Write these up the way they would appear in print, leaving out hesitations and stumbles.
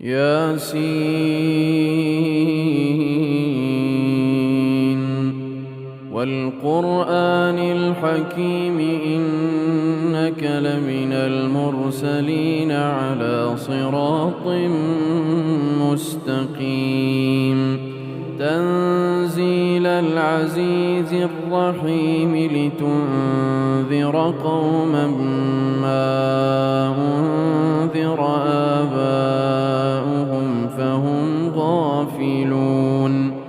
ياسين والقرآن الحكيم إنك لمن المرسلين على صراط مستقيم تنزيل العزيز الرحيم لتنذر قوما ما أنذر آباؤهم فهم غافلون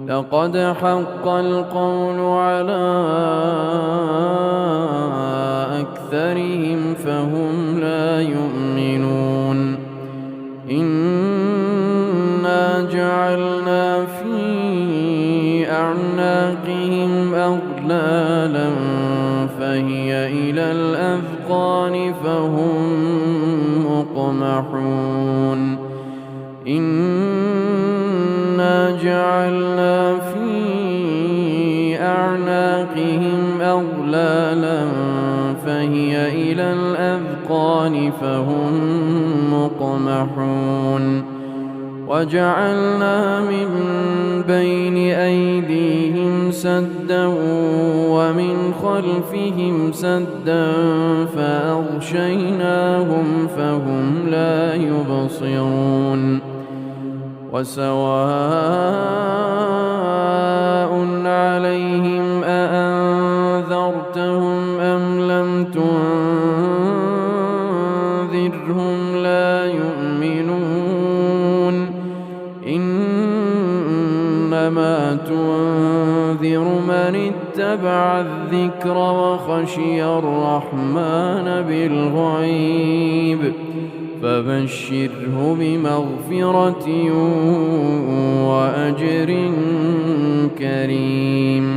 لقد حق القول على أكثرهم فهم لا يؤمنون إنا جعلنا في أعناقهم أغلالا فهي إلى الأذقان فهم مقمحون إنا جعلنا في أعناقهم أغلالا فهي إلى الأذقان فهم مقمحون وجعلنا من بين أيديهم سدا ومن خلفهم سدا فأغشيناهم فهم لا يبصرون وسواء عليهم أأنذرتهم أم لم تنذرهم لا يؤمنون إنما تنذر من اتبع الذكر وخشي الرحمن بالغيب فبشره بمغفرة وأجر كريم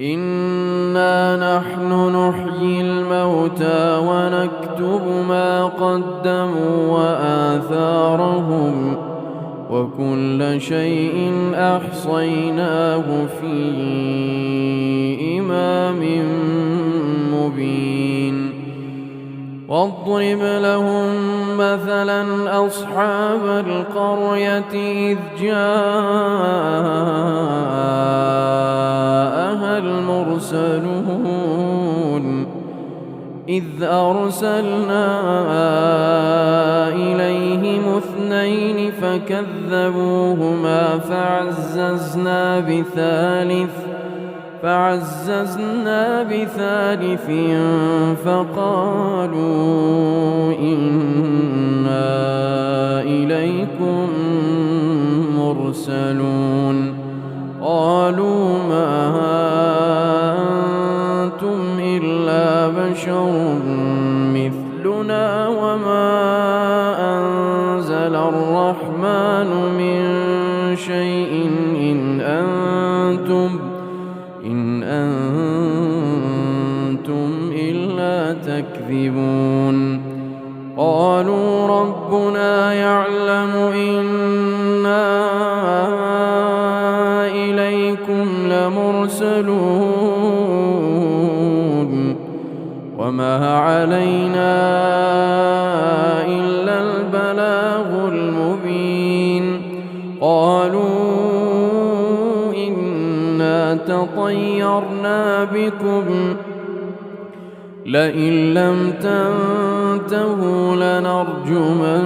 إنا نحن نحيي الموتى ونكتب ما قدموا وآثارهم وكل شيء أحصيناه في إمام مبين واضرب لهم مثلا أصحاب القرية إذ جاءها المرسلون إذ أرسلنا إليهم اثنين فكذبوهما فعززنا بثالث فقالوا إنا إليكم مرسلون قالوا ما أنتم إلا بشر مثلنا وما أنزل الرحمن من شيء إن أنتم إلا تكذبون قالوا ربنا يعلم إنا إليكم لمرسلون وما علينا إلا البلاغ المبين قالوا إنا تطيرنا بكم لئن لم تنتهوا لنرجمنكم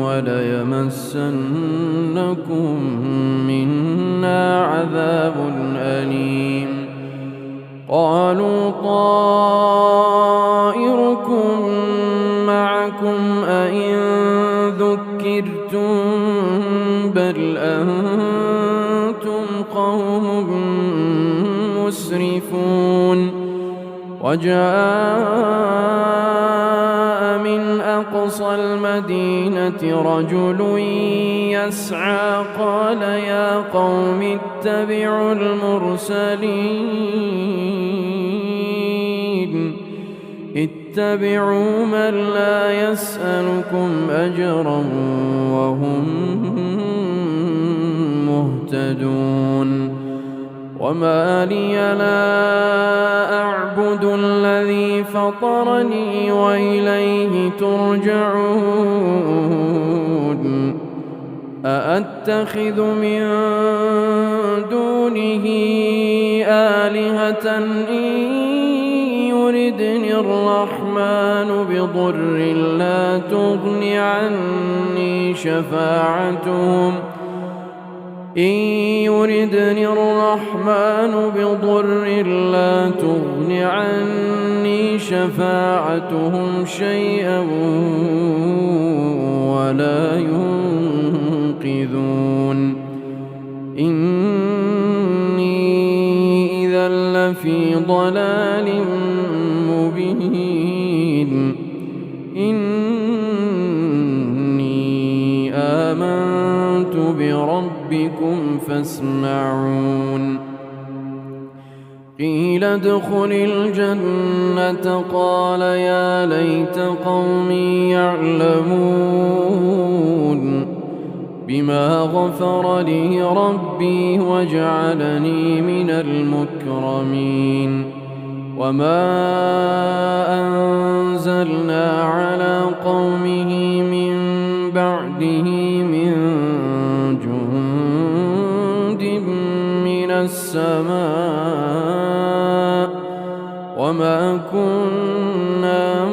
وليمسنكم منا عذاب أليم قالوا طائركم معكم أئن ذكرتم بل أنتم قوم مسرفون وجاء من أقصى المدينة رجل يسعى قال يا قوم اتبعوا المرسلين اتبعوا من لا يسألكم أجرا وهم مهتدون وما لي لا أعبد الذي فطرني وإليه ترجعون أأتخذ من دونه آلهة إن يردني الرحمن بضر لا تغن عني شفاعتهم لا تغن عني شفاعتهم شيئا ولا ينقذون إني إذا لفي ضلال مبين إني آمنت بربكم فاسمعون قيل ادخل الجنة قال يا ليت قومي يعلمون بما غفر لي ربي وجعلني من المكرمين وما أنزلنا على قومه من بعده من جند من السماء وما كنا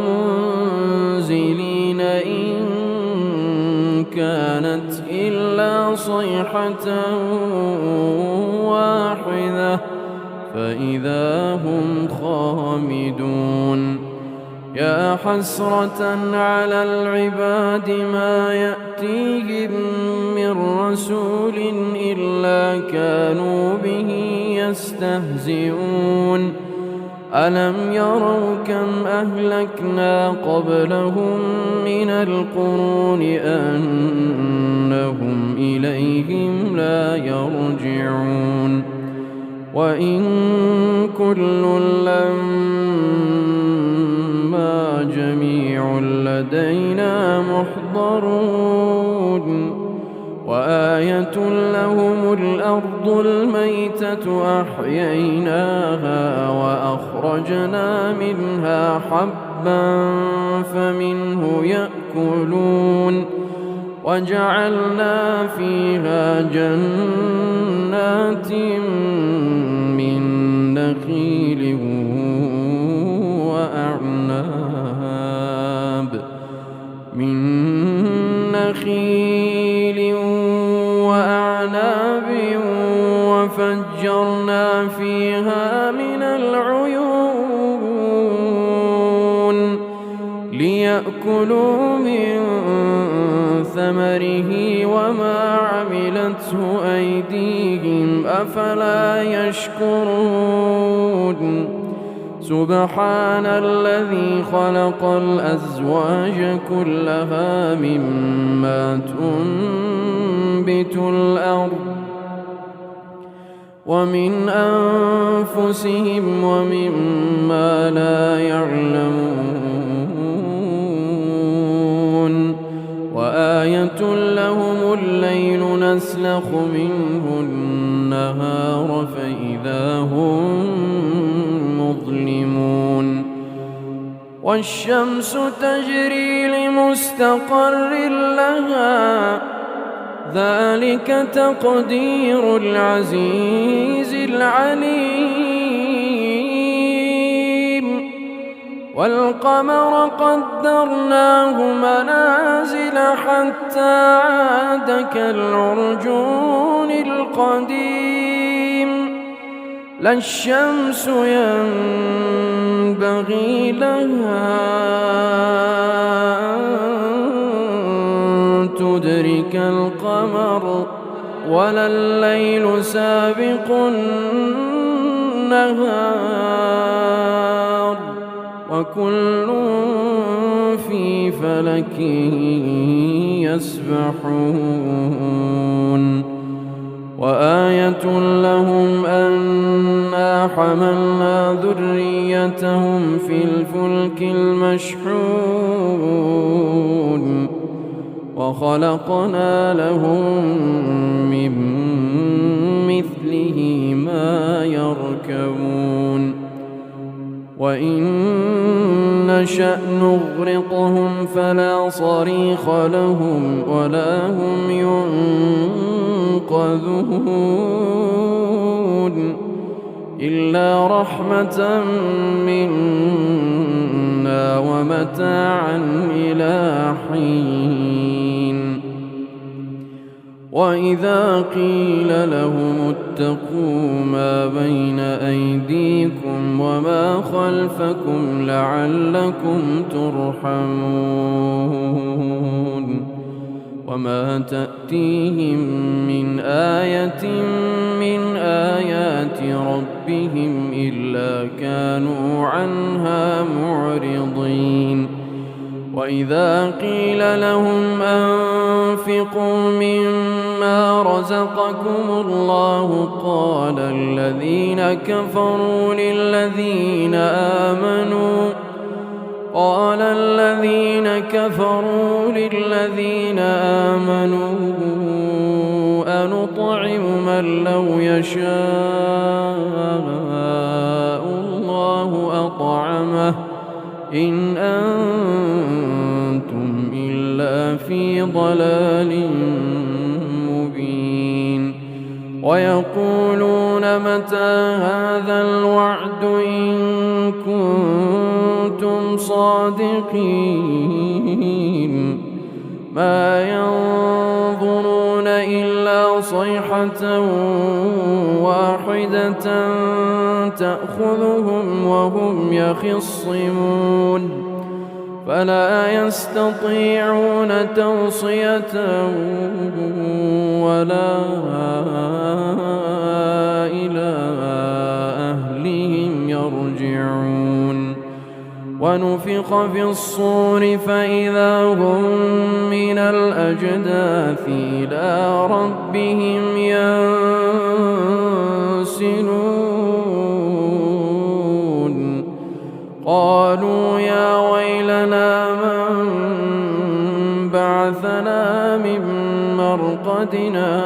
منزلين إن كانت إلا صيحة واحدة فإذا هم خامدون يا حسرة على العباد ما يأتيهم من رسول إلا كانوا به يستهزئون ألم يروا كم أهلكنا قبلهم من القرون أنهم إليهم لا يرجعون وإن كل لما جميع لدينا محضرون وآية لهم الأرض الميتة أحييناها وأخرجنا منها حبا فمنه يأكلون وجعلنا فيها جنات من نخيل وأعناب وفجرنا فيها من العيون ليأكلوا من ثمره وما عملته أيديهم أفلا يشكرون سبحان الذي خلق الأزواج كلها مما تنبت الأرض ومن أنفسهم ومما لا يعلمون وآية لهم الليل نسلخ منه النهار فإذا هم مظلمون والشمس تجري لمستقر لها ذلك تقدير العزيز العليم والقمر قدرناه منازل حتى عاد كالعرجون القديم لا الشمس ينبغي لها أن تدرك القمر ولا الليل سابق النهار وكل في فلك يسبحون وآية لهم أنا حملنا ذريتهم في الفلك المشحون وخلقنا لهم من مثله ما فيها يركبون وإن نشأ نغرقهم فلا صريخ لهم ولا هم ينقذون إلا رحمة منا ومتاعا إلى حين وإذا قيل لهم اتقوا ما بين أيديكم وما خلفكم لعلكم ترحمون وما تأتيهم من آية من آيات ربهم إلا كانوا عنها معرضين وإذا قيل لهم أنفقوا مما رزقكم الله قال الذين كفروا للذين آمنوا أنطعم من لو يشاء الله أطعمه إن أنتم إلا في ضلال مبين ويقولون متى هذا الوعد إن كنتم صادقين ما ينظرون إلا صيحة واحدة تأخذهم وهم يخصمون فلا يستطيعون توصية ولا إلى أهلهم يرجعون ونفخ في الصور فإذا هم من الأجداث إلى ربهم ينسلون قالوا يا ويلنا من بعثنا من مرقدنا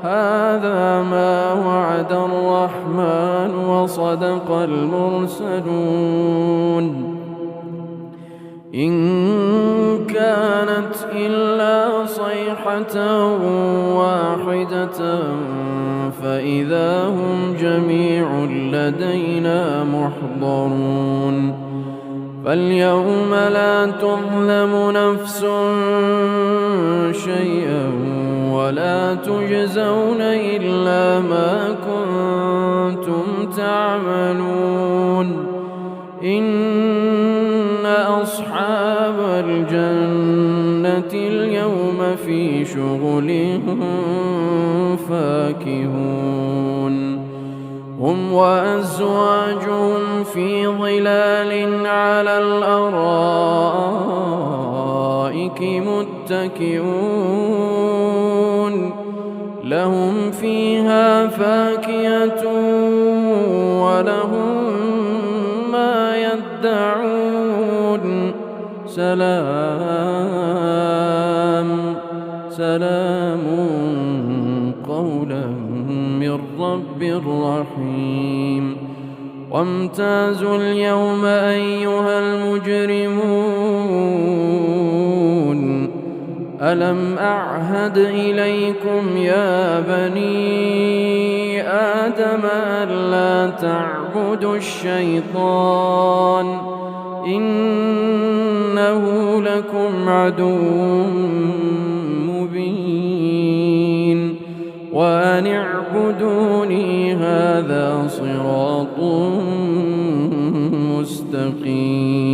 هذا ما وعد الرحمن وصدق المرسلون إن كانت إلا صيحة واحدة فإذا هم جميع لدينا محضرون فاليوم لا تظلم نفس شيئا ولا تجزون إلا ما كنتم تعملون إن أصحاب الجنة اليوم في شغل فاكهون هم وأزواجهم في ظلال على الأرائك متكئون لهم فيها فاكهة ولهم ما يدعون سلام قولا من رب رحيم وامتازوا اليوم أيها المجرمون ألم أعهد إليكم يا بني آدم ألا تعبدوا الشيطان إنه لكم عدو مبين وأن اعبدوني هذا صراط مستقيم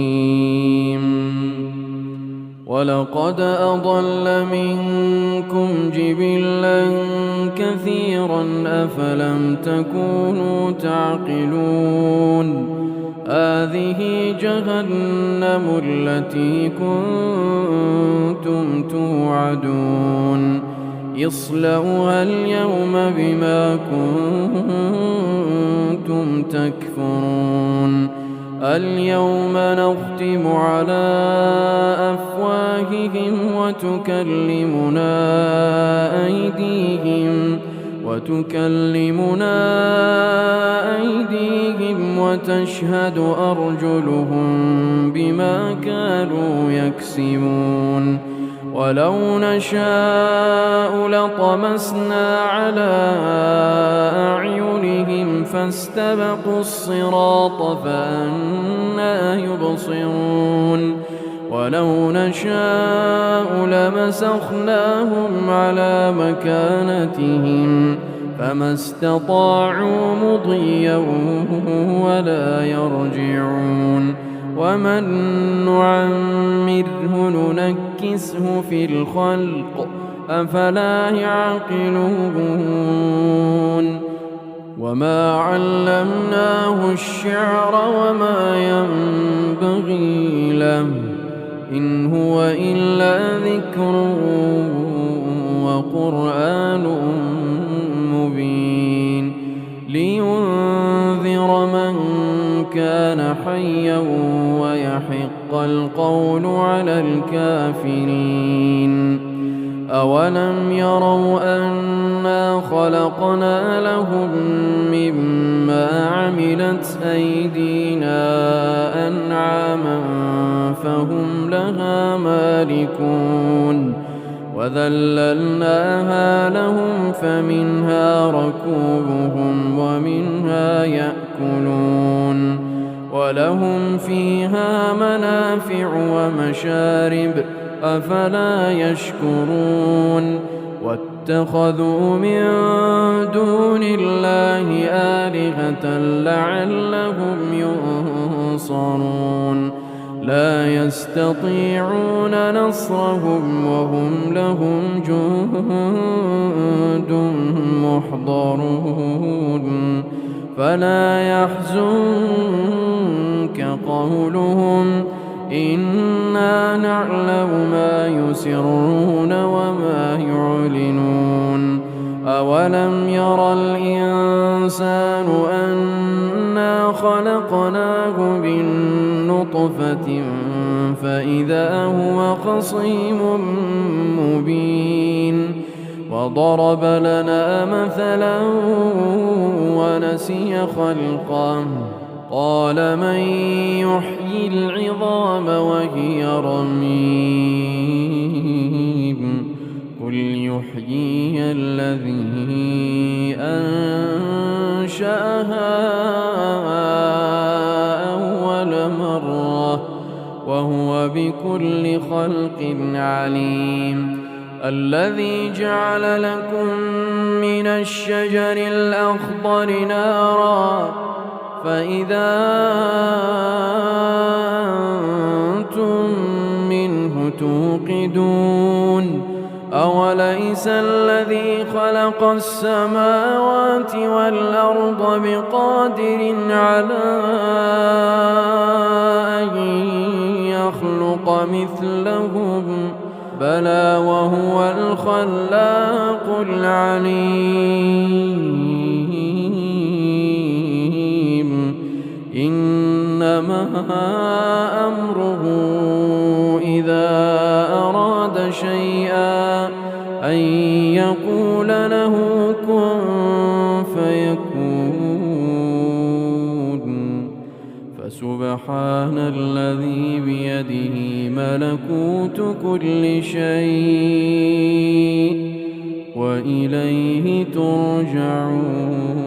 ولقد أضل منكم جبلا كثيرا أفلم تكونوا تعقلون هذه جهنم التي كنتم توعدون اصلوها اليوم بما كنتم تكفرون اليوم نختم على أفواههم وتكلمنا أيديهم وتكلمنا أيديهم وتشهد أرجلهم بما كانوا يكسبون ولو نشاء لطمسنا على أعينهم فاستبقوا الصراط فأنى يبصرون ولو نشاء لمسخناهم على مكانتهم فما استطاعوا مضيا ولا يرجعون ومن نعمره ننكسه في الخلق أفلا يعقلون وما علمناه الشعر وما ينبغي له إن هو إلا ذكر وقرآن مبين لينذر من كان حيا ويحق القول على الكافرين أولم يروا أنا خلقنا لهم مما عملت أيدينا أنعاما فهم لها مالكون وذللناها لهم فمنها ركوبهم ومنها يأكلون ولهم فيها منافع ومشارب أفلا يشكرون واتخذوا من دون الله آلهة لعلهم ينصرون لا يستطيعون نصرهم وهم لهم جند محضرون فلا يحزنك قولهم إنا نعلم ما يسرون وما يعلنون أولم ير الإنسان أنا خلقناه من نطفة فإذا هو خصيم مبين وضرب لنا مثلا ونسي خلقه قال من يحيي العظام وهي رميم قل يحييها الذي أنشأها أول مرة وهو بكل خلق عليم الذي جعل لكم من الشجر الأخضر نارا فإذا أنتم منه توقدون أوليس الذي خلق السماوات والأرض بقادر على أن يخلق مثلهم بلى وهو الخلاق العليم إنما أمره إذا أراد شيئا أن يقول له كن فيكون فسبحان الذي بيده ملكوت كل شيء وإليه ترجعون